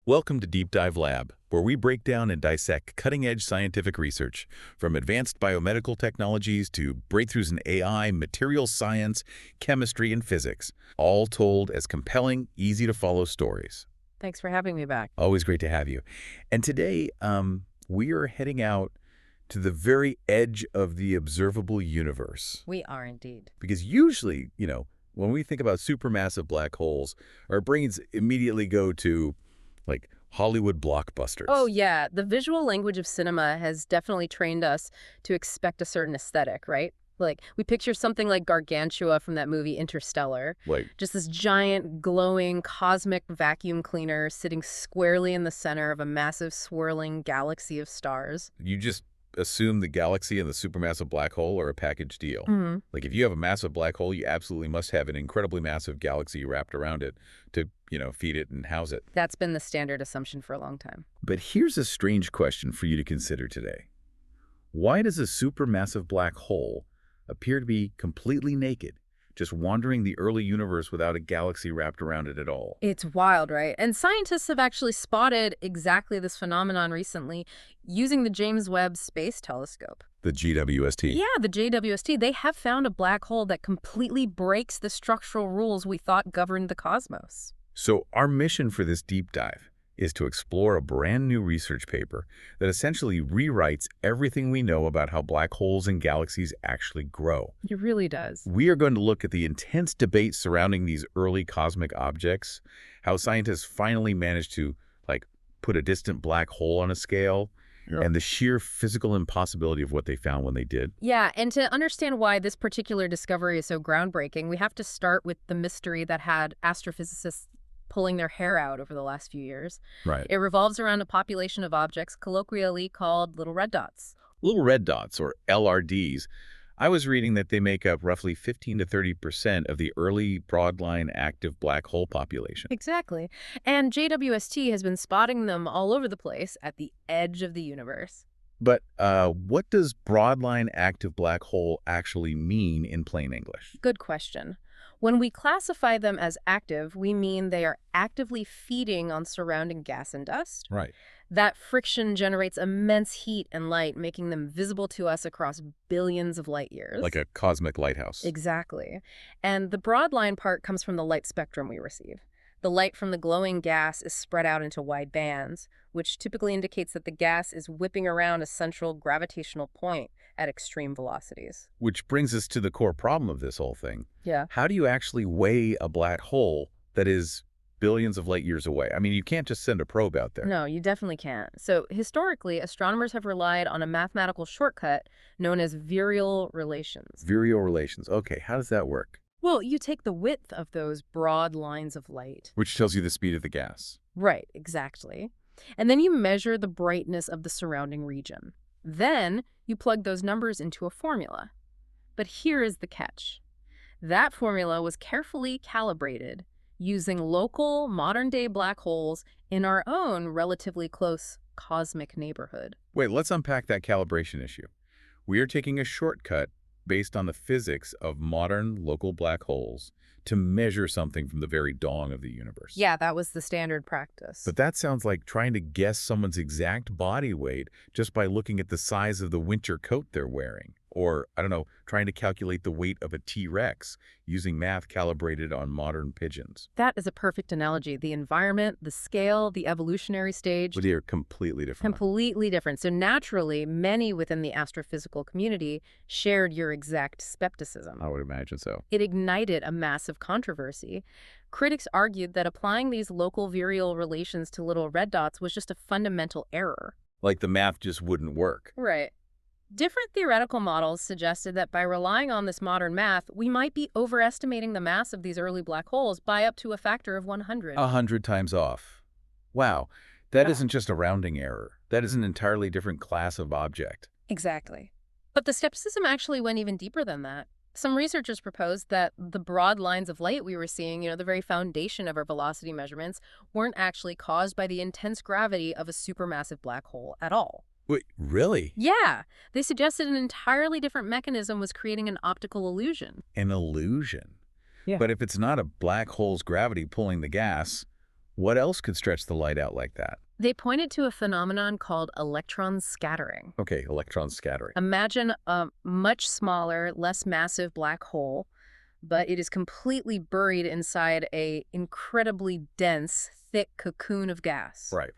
Welcome to Deep Dive Lab, where we break down and dissect cutting-edge scientific research, from advanced biomedical technologies to breakthroughs in AI, materials science, chemistry, and physics, all told as compelling, easy-to-follow stories. Thanks for having me back. Always great to have you. And today, we are heading out to the very edge of the observable universe. We are indeed. Because usually, when we think about supermassive black holes, our brains immediately go to like Hollywood blockbusters. Oh, yeah. The visual language of cinema has definitely trained us to expect a certain aesthetic, right? Like, we picture something like Gargantua from that movie Interstellar. Like, Just this giant, glowing, cosmic vacuum cleaner sitting squarely in the center of a massive, swirling galaxy of stars. you just assume the galaxy and the supermassive black hole are a package deal. Mm-hmm. Like, if you have a massive black hole, you absolutely must have an incredibly massive galaxy wrapped around it to, feed it and house it. That's been the standard assumption for a long time. But here's a strange question for you to consider today. Why does a supermassive black hole appear to be completely naked, just wandering the early universe without a galaxy wrapped around it at all? It's wild, right? And scientists have actually spotted exactly this phenomenon recently using the James Webb Space Telescope. The JWST. Yeah, the JWST. They have found a black hole that completely breaks the structural rules we thought governed the cosmos. So our mission for this deep dive is to explore a brand new research paper that essentially rewrites everything we know about how black holes and galaxies actually grow. It really does. We are going to look at the intense debate surrounding these early cosmic objects, how scientists finally managed to, put a distant black hole on a scale, and the sheer physical impossibility of what they found when they did. Yeah, and to understand why this particular discovery is so groundbreaking, we have to start with the mystery that had astrophysicists pulling their hair out over the last few years. Right. It revolves around a population of objects colloquially called little red dots. Little red dots, or LRDs, I was reading that they make up roughly 15 to 30% of the early broadline active black hole population. Exactly. And JWST has been spotting them all over the place at the edge of the universe. But what does broadline active black hole actually mean in plain English? Good question. When we classify them as active, we mean they are actively feeding on surrounding gas and dust. Right. That friction generates immense heat and light, making them visible to us across billions of light years. Like a cosmic lighthouse. Exactly. And the broadline part comes from the light spectrum we receive. The light from the glowing gas is spread out into wide bands, which typically indicates that the gas is whipping around a central gravitational point at extreme velocities. Which brings us to the core problem of this whole thing. Yeah. How do you actually weigh a black hole that is billions of light years away? I mean, you can't just send a probe out there. No, you definitely can't. So historically, astronomers have relied on a mathematical shortcut known as virial relations. Virial relations. Okay, how does that work? Well, you take the width of those broad lines of light. Which tells you the speed of the gas. Right, exactly. And then you measure the brightness of the surrounding region. Then you plug those numbers into a formula. But here is the catch. That formula was carefully calibrated using local modern-day black holes in our own relatively close cosmic neighborhood. Wait, let's unpack that calibration issue. We are taking a shortcut based on the physics of modern local black holes to measure something from the very dawn of the universe. Yeah, that was the standard practice. But that sounds like trying to guess someone's exact body weight just by looking at the size of the winter coat they're wearing. Or, I don't know, trying to calculate the weight of a T-Rex using math calibrated on modern pigeons. That is a perfect analogy. The environment, the scale, the evolutionary stage. But they're completely different. Completely different. So naturally, many within the astrophysical community shared your exact skepticism. I would imagine so. It ignited a massive controversy. Critics argued that applying these local virial relations to little red dots was just a fundamental error. Like the math just wouldn't work. Right. Different theoretical models suggested that by relying on this modern math, we might be overestimating the mass of these early black holes by up to a factor of 100. 100 times off. Wow, that isn't just a rounding error. That is an entirely different class of object. Exactly. But the skepticism actually went even deeper than that. Some researchers proposed that the broad lines of light we were seeing, the very foundation of our velocity measurements, weren't actually caused by the intense gravity of a supermassive black hole at all. Wait, really? Yeah. They suggested an entirely different mechanism was creating an optical illusion. An illusion? Yeah. But if it's not a black hole's gravity pulling the gas, What else could stretch the light out like that? They pointed to a phenomenon called electron scattering. Okay, electron scattering. Imagine a much smaller, less massive black hole, but it is completely buried inside a incredibly dense, thick cocoon of gas. Right.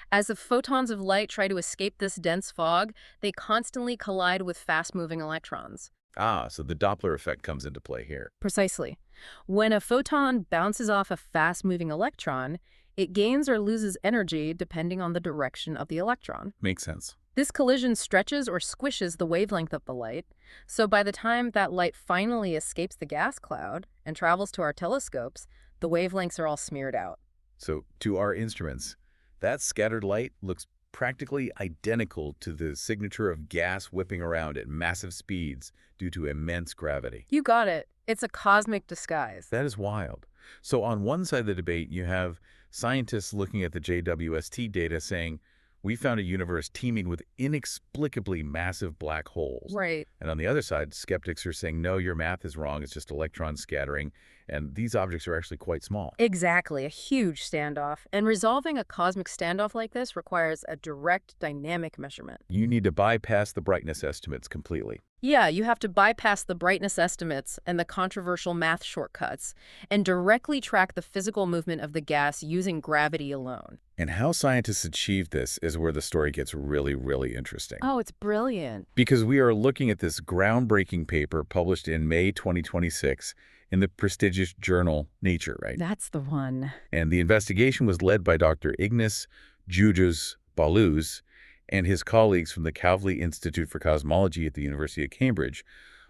As the photons of light try to escape this dense fog, they constantly collide with fast-moving electrons. Ah, so the Doppler effect comes into play here. Precisely. When a photon bounces off a fast-moving electron, it gains or loses energy depending on the direction of the electron. Makes sense. This collision stretches or squishes the wavelength of the light, so by the time that light finally escapes the gas cloud and travels to our telescopes, the wavelengths are all smeared out. So to our instruments, that scattered light looks practically identical to the signature of gas whipping around at massive speeds due to immense gravity. You got it. It's a cosmic disguise. That is wild. So on one side of the debate, you have scientists looking at the JWST data saying, we found a universe teeming with inexplicably massive black holes. Right. And on the other side, skeptics are saying, no, your math is wrong. It's just electron scattering. And these objects are actually quite small. Exactly, a huge standoff. And resolving a cosmic standoff like this requires a direct dynamic measurement. You need to bypass the brightness estimates completely. Yeah, you have to bypass the brightness estimates and the controversial math shortcuts and directly track the physical movement of the gas using gravity alone. And how scientists achieve this is where the story gets really, really interesting. Oh, it's brilliant. Because we are looking at this groundbreaking paper published in May 2026 in the prestigious journal Nature, right? That's the one. And the investigation was led by Dr. Ignace Baluz and his colleagues from the Kavli Institute for Cosmology at the University of Cambridge,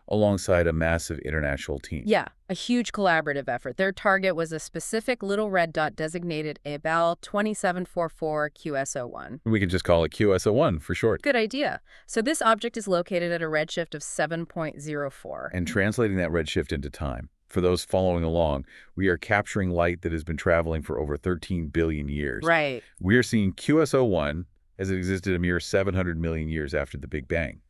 alongside a massive international team. Yeah, a huge collaborative effort. Their target was a specific little red dot designated Abell 2744 QS01. We can just call it QS01 for short. Good idea. So this object is located at a redshift of 7.04. And translating that redshift into time, for those following along, we are capturing light that has been traveling for over 13 billion years. Right. We are seeing QS01 as it existed a mere 700 million years after the Big Bang,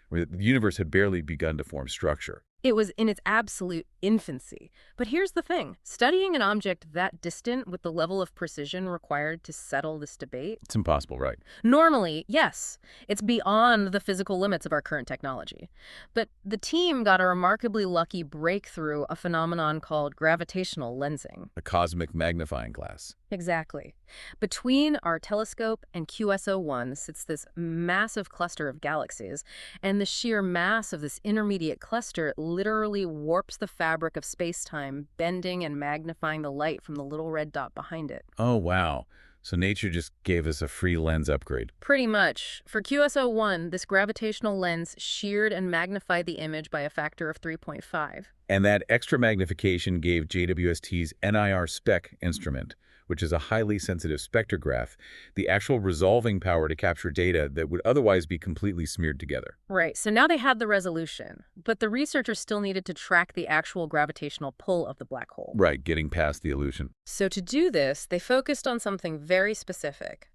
where the universe had barely begun to form structure. It was in its absolute infancy. But here's the thing. Studying an object that distant with the level of precision required to settle this debate? It's impossible, right? Normally, yes. It's beyond the physical limits of our current technology. But the team got a remarkably lucky breakthrough, a phenomenon called gravitational lensing. A cosmic magnifying glass. Exactly. Between our telescope and QS01 sits this massive cluster of galaxies, and the sheer mass of this intermediate cluster literally warps the fabric of space-time, bending and magnifying the light from the little red dot behind it. Oh, wow. So nature just gave us a free lens upgrade. Pretty much. For QS01, this gravitational lens sheared and magnified the image by a factor of 3.5. And that extra magnification gave JWST's NIR SPEC instrument, which is a highly sensitive spectrograph, the actual resolving power to capture data that would otherwise be completely smeared together. Right, so now they had the resolution, but the researchers still needed to track the actual gravitational pull of the black hole. Right, getting past the illusion. So to do this, they focused on something very specific.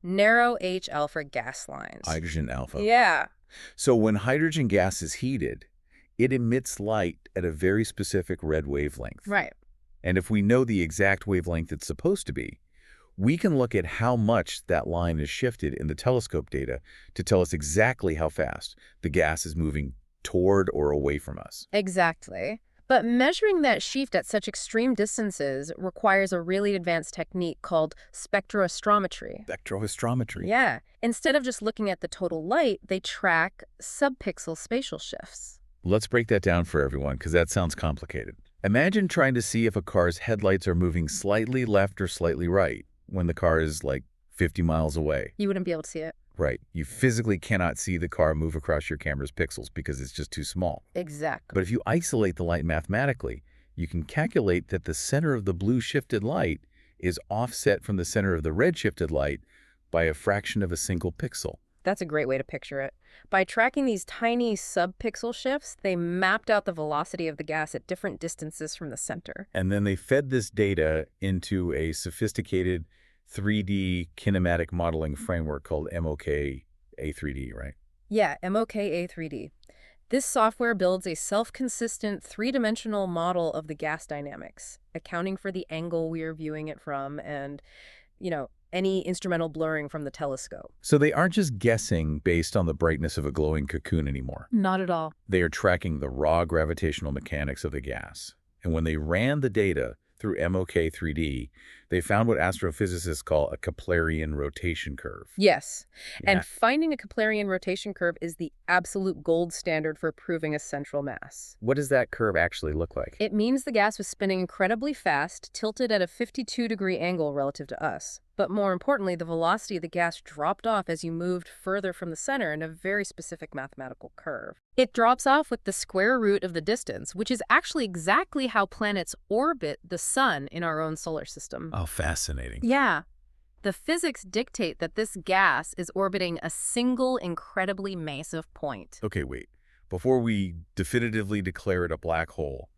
Narrow H-alpha gas lines. Hydrogen alpha. Yeah. So when hydrogen gas is heated, it emits light at a very specific red wavelength. Right. And if we know the exact wavelength it's supposed to be, we can look at how much that line is shifted in the telescope data to tell us exactly how fast the gas is moving toward or away from us. Exactly. But measuring that shift at such extreme distances requires a really advanced technique called spectroastrometry. Spectroastrometry. Yeah. Instead of just looking at the total light, they track subpixel spatial shifts. Let's break that down for everyone, because that sounds complicated. Imagine trying to see if a car's headlights are moving slightly left or slightly right when the car is like 50 miles away. You wouldn't be able to see it. Right. You physically cannot see the car move across your camera's pixels because it's just too small. Exactly. But if you isolate the light mathematically, you can calculate that the center of the blue shifted light is offset from the center of the red shifted light by a fraction of a single pixel. That's a great way to picture it. By tracking these tiny subpixel shifts, they mapped out the velocity of the gas at different distances from the center. And then they fed this data into a sophisticated 3D kinematic modeling framework called MOK-A3D, right? Yeah, MOK-A3D. This software builds a self-consistent three-dimensional model of the gas dynamics, accounting for the angle we are viewing it from and, any instrumental blurring from the telescope. So they aren't just guessing based on the brightness of a glowing cocoon anymore. Not at all. They are tracking the raw gravitational mechanics of the gas. And when they ran the data through MOK-3D, they found what astrophysicists call a Keplerian rotation curve. Yes. Yeah. And finding a Keplerian rotation curve is the absolute gold standard for proving a central mass. What does that curve actually look like? It means the gas was spinning incredibly fast, tilted at a 52-degree angle relative to us. But more importantly, the velocity of the gas dropped off as you moved further from the center in a very specific mathematical curve. It drops off with the square root of the distance, which is actually exactly how planets orbit the sun in our own solar system. Oh, fascinating. Yeah. The physics dictate that this gas is orbiting a single incredibly massive point. Okay, wait. Before we definitively declare it a black hole,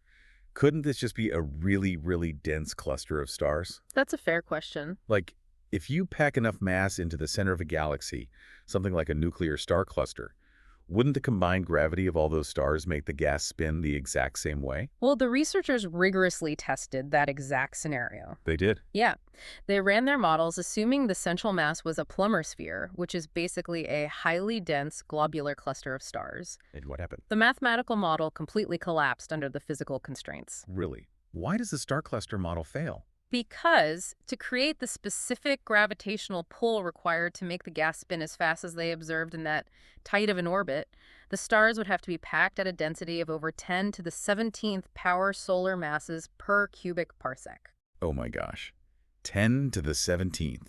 couldn't this just be a really, really dense cluster of stars? That's a fair question. Like, if you pack enough mass into the center of a galaxy, something like a nuclear star cluster, wouldn't the combined gravity of all those stars make the gas spin the exact same way? Well, the researchers rigorously tested that exact scenario. They did. Yeah. They ran their models assuming the central mass was a Plummer sphere, which is basically a highly dense globular cluster of stars. And what happened? The mathematical model completely collapsed under the physical constraints. Really? Why does the star cluster model fail? Because to create the specific gravitational pull required to make the gas spin as fast as they observed in that tight of an orbit, the stars would have to be packed at a density of over 10 to the 17th power solar masses per cubic parsec. Oh my gosh. 10 to the 17th.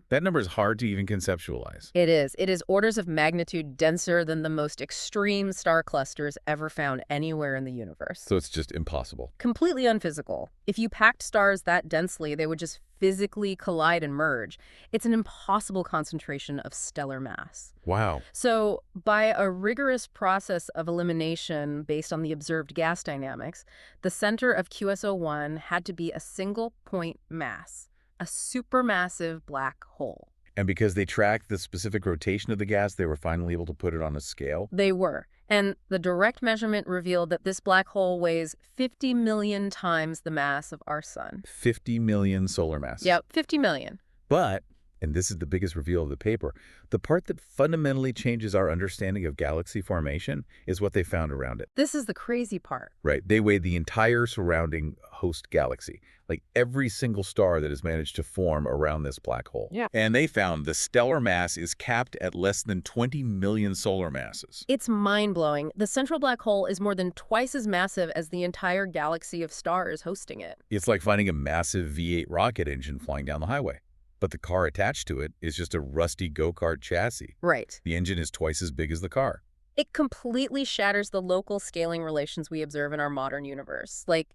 That number is hard to even conceptualize. It is. It is orders of magnitude denser than the most extreme star clusters ever found anywhere in the universe. So it's just impossible. Completely unphysical. If you packed stars that densely, they would just physically collide and merge. It's an impossible concentration of stellar mass. Wow. So by a rigorous process of elimination based on the observed gas dynamics, the center of QS01 had to be a single point mass. A supermassive black hole. And because they tracked the specific rotation of the gas, they were finally able to put it on a scale? They were. And the direct measurement revealed that this black hole weighs 50 million times the mass of our sun. 50 million solar masses. Yep, 50 million. But, and this is the biggest reveal of the paper, the part that fundamentally changes our understanding of galaxy formation is what they found around it. This is the crazy part. Right. They weighed the entire surrounding host galaxy, like every single star that has managed to form around this black hole. Yeah. And they found the stellar mass is capped at less than 20 million solar masses. It's mind-blowing. The central black hole is more than twice as massive as the entire galaxy of stars hosting it. It's like finding a massive V8 rocket engine flying down the highway. But the car attached to it is just a rusty go-kart chassis. Right. The engine is twice as big as the car. It completely shatters the local scaling relations we observe in our modern universe. Like,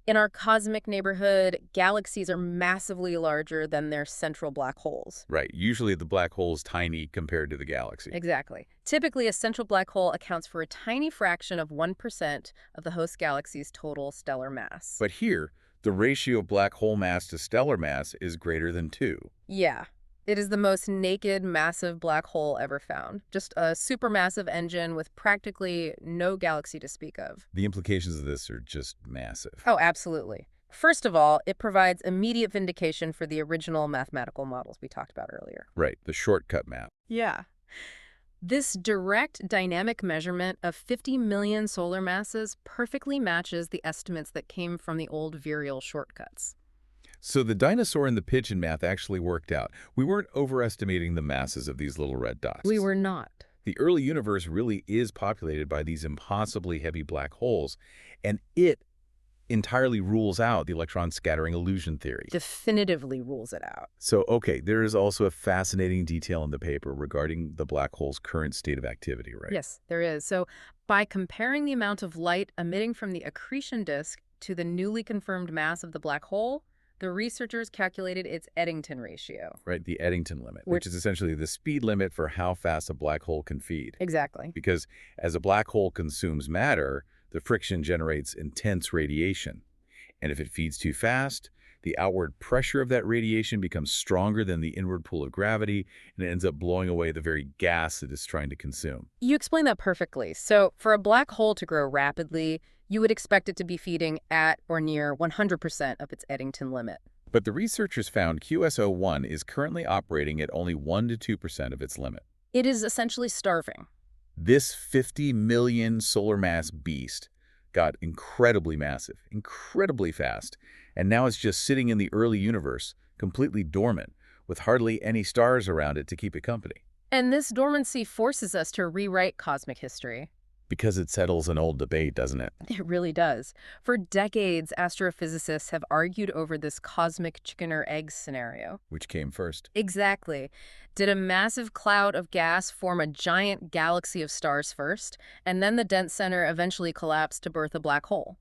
in our cosmic neighborhood, galaxies are massively larger than their central black holes. Right. Usually the black hole is tiny compared to the galaxy. Exactly. Typically, a central black hole accounts for a tiny fraction of 1% of the host galaxy's total stellar mass. But here, the ratio of black hole mass to stellar mass is greater than 2. Yeah. It is the most naked, massive black hole ever found. Just a supermassive engine with practically no galaxy to speak of. The implications of this are just massive. Oh, absolutely. First of all, it provides immediate vindication for the original mathematical models we talked about earlier. Right, the shortcut map. Yeah. This direct dynamic measurement of 50 million solar masses perfectly matches the estimates that came from the old virial shortcuts. So the dinosaur in the pigeon math actually worked out. We weren't overestimating the masses of these little red dots. We were not. The early universe really is populated by these impossibly heavy black holes, and it entirely rules out the electron scattering illusion theory. Definitively rules it out. So, okay, there is also a fascinating detail in the paper regarding the black hole's current state of activity, right? Yes, there is. So by comparing the amount of light emitting from the accretion disk to the newly confirmed mass of the black hole, the researchers calculated its Eddington ratio. Right, the Eddington limit, which is essentially the speed limit for how fast a black hole can feed. Exactly. Because as a black hole consumes matter, the friction generates intense radiation. And if it feeds too fast, The outward pressure of that radiation becomes stronger than the inward pull of gravity, and it ends up blowing away the very gas it is trying to consume. You explained that perfectly. So for a black hole to grow rapidly, you would expect it to be feeding at or near 100% of its Eddington limit. But the researchers found QSO-1 is currently operating at only 1 to 2% of its limit. It is essentially starving. This 50 million solar mass beast got incredibly massive, incredibly fast, and now it's just sitting in the early universe, completely dormant, with hardly any stars around it to keep it company. And this dormancy forces us to rewrite cosmic history. Because it settles an old debate, doesn't it? It really does. For decades, astrophysicists have argued over this cosmic chicken or egg scenario. Which came first? Exactly. Did a massive cloud of gas form a giant galaxy of stars first, and then the dense center eventually collapsed to birth a black hole?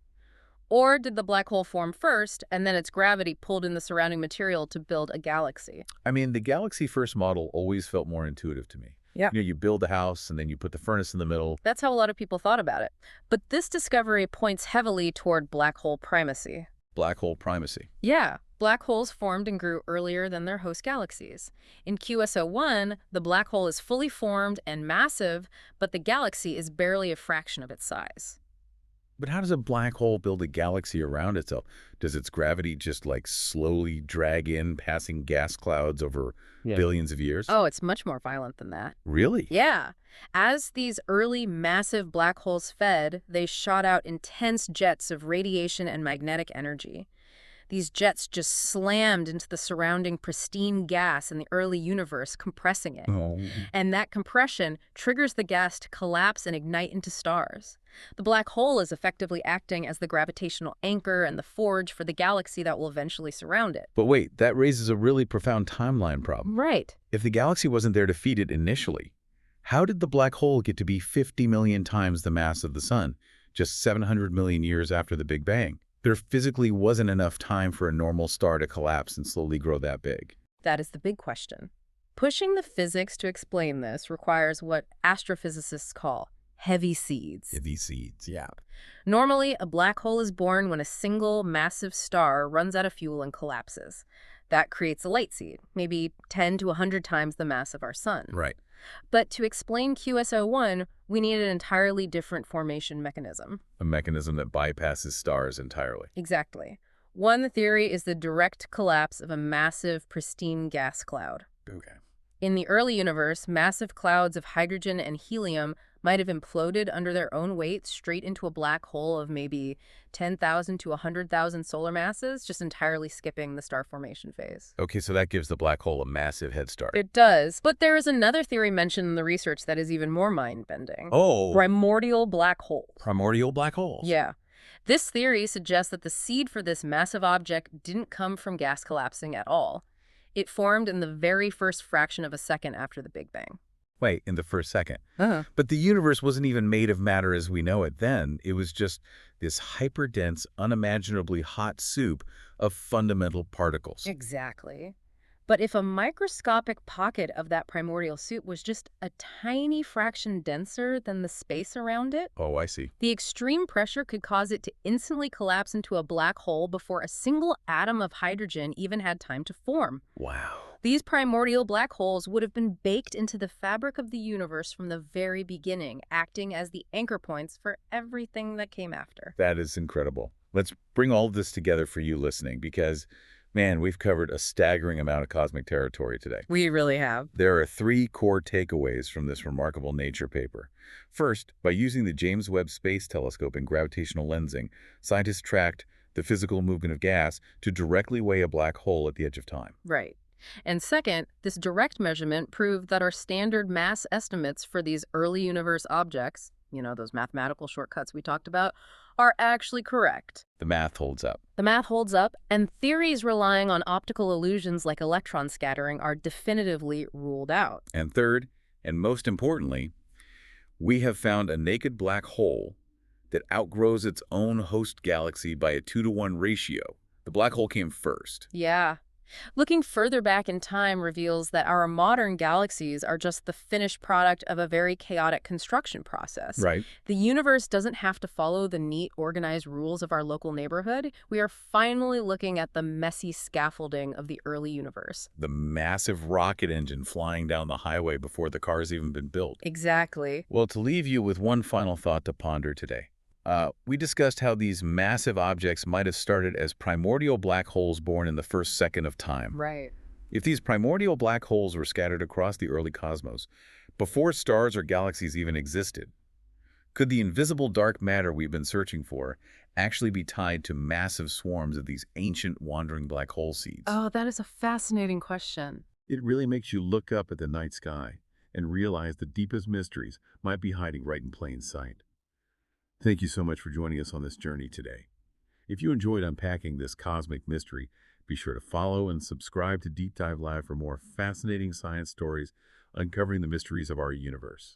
Or did the black hole form first, and then its gravity pulled in the surrounding material to build a galaxy? I mean, the galaxy first model always felt more intuitive to me. Yeah. You build a house, and then you put the furnace in the middle. That's how a lot of people thought about it. But this discovery points heavily toward black hole primacy. Black hole primacy. Yeah, black holes formed and grew earlier than their host galaxies. In QSO-1, the black hole is fully formed and massive, but the galaxy is barely a fraction of its size. But how does a black hole build a galaxy around itself? Does its gravity just slowly drag in, passing gas clouds over billions of years? Oh, it's much more violent than that. Really? Yeah. As these early massive black holes fed, they shot out intense jets of radiation and magnetic energy. These jets just slammed into the surrounding pristine gas in the early universe, compressing it. Oh. And that compression triggers the gas to collapse and ignite into stars. The black hole is effectively acting as the gravitational anchor and the forge for the galaxy that will eventually surround it. But wait, that raises a really profound timeline problem. Right. If the galaxy wasn't there to feed it initially, how did the black hole get to be 50 million times the mass of the Sun, just 700 million years after the Big Bang? There physically wasn't enough time for a normal star to collapse and slowly grow that big. That is the big question. Pushing the physics to explain this requires what astrophysicists call heavy seeds. Heavy seeds, yeah. Normally, a black hole is born when a single massive star runs out of fuel and collapses. That creates a light seed, maybe 10 to 100 times the mass of our sun. Right. But to explain QSO-1, we need an entirely different formation mechanism. A mechanism that bypasses stars entirely. Exactly. One theory is the direct collapse of a massive, pristine gas cloud. Okay. In the early universe, massive clouds of hydrogen and helium might have imploded under their own weight straight into a black hole of maybe 10,000 to 100,000 solar masses, just entirely skipping the star formation phase. Okay, so that gives the black hole a massive head start. It does. But there is another theory mentioned in the research that is even more mind-bending. Oh. Primordial black holes. Primordial black holes. Yeah. This theory suggests that the seed for this massive object didn't come from gas collapsing at all. It formed in the very first fraction of a second after the Big Bang. Wait, in the first second. Uh-huh. But the universe wasn't even made of matter as we know it then. It was just this hyperdense, unimaginably hot soup of fundamental particles. Exactly. But if a microscopic pocket of that primordial soup was just a tiny fraction denser than the space around it, Oh, I see. the extreme pressure could cause it to instantly collapse into a black hole before a single atom of hydrogen even had time to form. Wow. These primordial black holes would have been baked into the fabric of the universe from the very beginning, acting as the anchor points for everything that came after. That is incredible. Let's bring all of this together for you listening because, man, we've covered a staggering amount of cosmic territory today. We really have. There are 3 core takeaways from this remarkable Nature paper. First, by using the James Webb Space Telescope and gravitational lensing, scientists tracked the physical movement of gas to directly weigh a black hole at the edge of time. Right. And second, this direct measurement proved that our standard mass estimates for these early universe objects, those mathematical shortcuts we talked about, are actually correct. The math holds up. The math holds up, and theories relying on optical illusions like electron scattering are definitively ruled out. And third, and most importantly, we have found a naked black hole that outgrows its own host galaxy by a 2-to-1 ratio. The black hole came first. Yeah. Looking further back in time reveals that our modern galaxies are just the finished product of a very chaotic construction process. Right. The universe doesn't have to follow the neat, organized rules of our local neighborhood. We are finally looking at the messy scaffolding of the early universe. The massive rocket engine flying down the highway before the car's even been built. Exactly. Well, to leave you with one final thought to ponder today. We discussed how these massive objects might have started as primordial black holes born in the first second of time. Right. If these primordial black holes were scattered across the early cosmos, before stars or galaxies even existed, could the invisible dark matter we've been searching for actually be tied to massive swarms of these ancient wandering black hole seeds? Oh, that is a fascinating question. It really makes you look up at the night sky and realize the deepest mysteries might be hiding right in plain sight. Thank you so much for joining us on this journey today. If you enjoyed unpacking this cosmic mystery, be sure to follow and subscribe to Deep Dive Live for more fascinating science stories uncovering the mysteries of our universe.